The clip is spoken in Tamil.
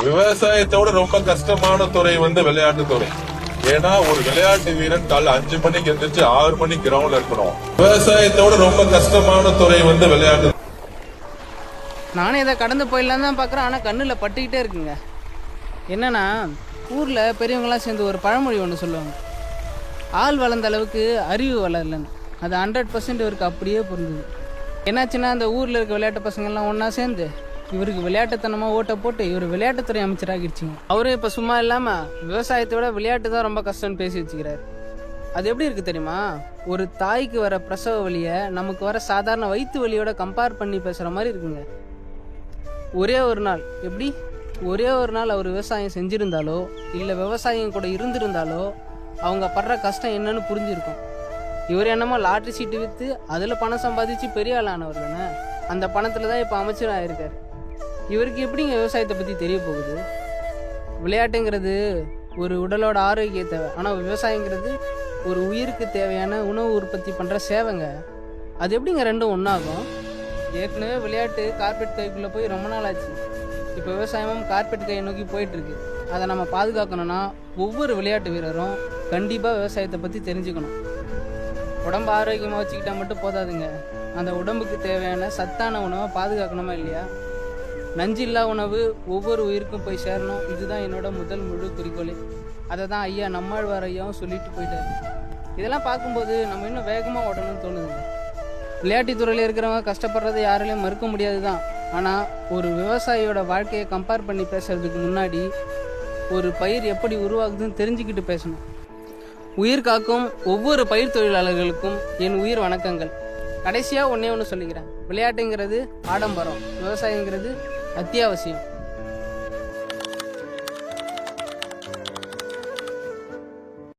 விவசாயத்தோட ரொம்ப கஷ்டமான துறை விளையாட்டு துறை. ஏன்னா ஒரு விளையாட்டு வீரன் காலைல 5 மணிக்கு எந்திரிச்சு 6 மணிக்கு கிரவுண்ட்ல இருக்கணும். விவசாயத்தோட ரொம்ப கஷ்டமான துறை விளையாட்டு. நானே இதை கடந்து போயிடலாம் தான் பார்க்குறேன், ஆனால் கண்ணில் பட்டுக்கிட்டே இருக்குங்க. என்னன்னா ஊரில் பெரியவங்களாம் சேர்ந்து ஒரு பழமொழி ஒன்று சொல்லுவாங்க, ஆள் வளர்ந்த அளவுக்கு அறிவு வளரலன்னு. அது 100% இவருக்கு அப்படியே பொருந்தது. என்னாச்சுன்னா அந்த ஊரில் இருக்க விளையாட்டு பசங்கள்லாம் ஒன்றா சேர்ந்து இவருக்கு விளையாட்டுத்தனமாக ஓட்டை போட்டு இவர் விளையாட்டுத்துறை அமைச்சராகிடுச்சிங்க. அவரும் இப்போ சும்மா இல்லாமல் விவசாயத்தோட விளையாட்டு தான் ரொம்ப கஷ்டம்னு பேசி வச்சுக்கிறார். அது எப்படி இருக்குது தெரியுமா? ஒரு தாய்க்கு வர பிரசவ வலியை நமக்கு வர சாதாரண வயிற்று வலியோட கம்பேர் பண்ணி பேசுகிற மாதிரி இருக்குங்க. ஒரே ஒரு நாள் அவர் விவசாயம் செஞ்சுருந்தாலோ இல்லை விவசாயம் கூட இருந்திருந்தாலோ அவங்க படுற கஷ்டம் என்னன்னு புரிஞ்சிருக்கும். இவர் என்னமோ லாட்ரி சீட்டு விற்று அதில் பணம் சம்பாதிச்சு பெரிய ஆளானவர் தானே. அந்த பணத்தில் தான் இப்போ அமைச்சர் ஆகிருக்கார். இவருக்கு எப்படிங்க விவசாயத்தை பற்றி தெரிய போகுது? விளையாட்டுங்கிறது ஒரு உடலோட ஆரோக்கிய தேவை, ஆனால் விவசாயங்கிறது ஒரு உயிருக்கு தேவையான உணவு உற்பத்தி பண்ணுற சேவைங்க. அது எப்படிங்க ரெண்டும் ஒன்றாகும்? ஏற்கனவே விளையாட்டு கார்பெட் கைக்குள்ளே போய் ரொம்ப நாள் ஆச்சு. இப்போ விவசாயமும் கார்பெட் கையை நோக்கி போயிட்டுருக்கு. அதை நம்ம பாதுகாக்கணும்னா ஒவ்வொரு விளையாட்டு வீரரும் கண்டிப்பாக விவசாயத்தை பற்றி தெரிஞ்சுக்கணும். உடம்பு ஆரோக்கியமாக வச்சுக்கிட்டா மட்டும் போதாதுங்க, அந்த உடம்புக்கு தேவையான சத்தான உணவை பாதுகாக்கணுமா இல்லையா? நஞ்சில்லா உணவு ஒவ்வொரு உயிருக்கும் போய் சேரணும். இதுதான் என்னோட முதல் முழு குறிக்கோளே. அதை தான் ஐயா நம்மாழ்வார் ஐயாவும் சொல்லிட்டு போயிட்டாரு. இதெல்லாம் பார்க்கும்போது நம்ம இன்னும் வேகமாக ஓடணும்னு தோணுதுங்க. விளையாட்டுத்துறையில் இருக்கிறவங்க கஷ்டப்படுறதை யாராலையும் மறுக்க முடியாது தான். ஆனால் ஒரு விவசாயியோட வாழ்க்கையை கம்பேர் பண்ணி பேசுறதுக்கு முன்னாடி ஒரு பயிர் எப்படி உருவாகுதுன்னு தெரிஞ்சுக்கிட்டு பேசணும். உயிர் காக்கும் ஒவ்வொரு பயிர் தொழிலாளர்களுக்கும் என் உயிர் வணக்கங்கள். கடைசியாக ஒன்றே ஒன்று சொல்லிக்கிறேன், விளையாட்டுங்கிறது ஆடம்பரம், விவசாயங்கிறது அத்தியாவசியம்.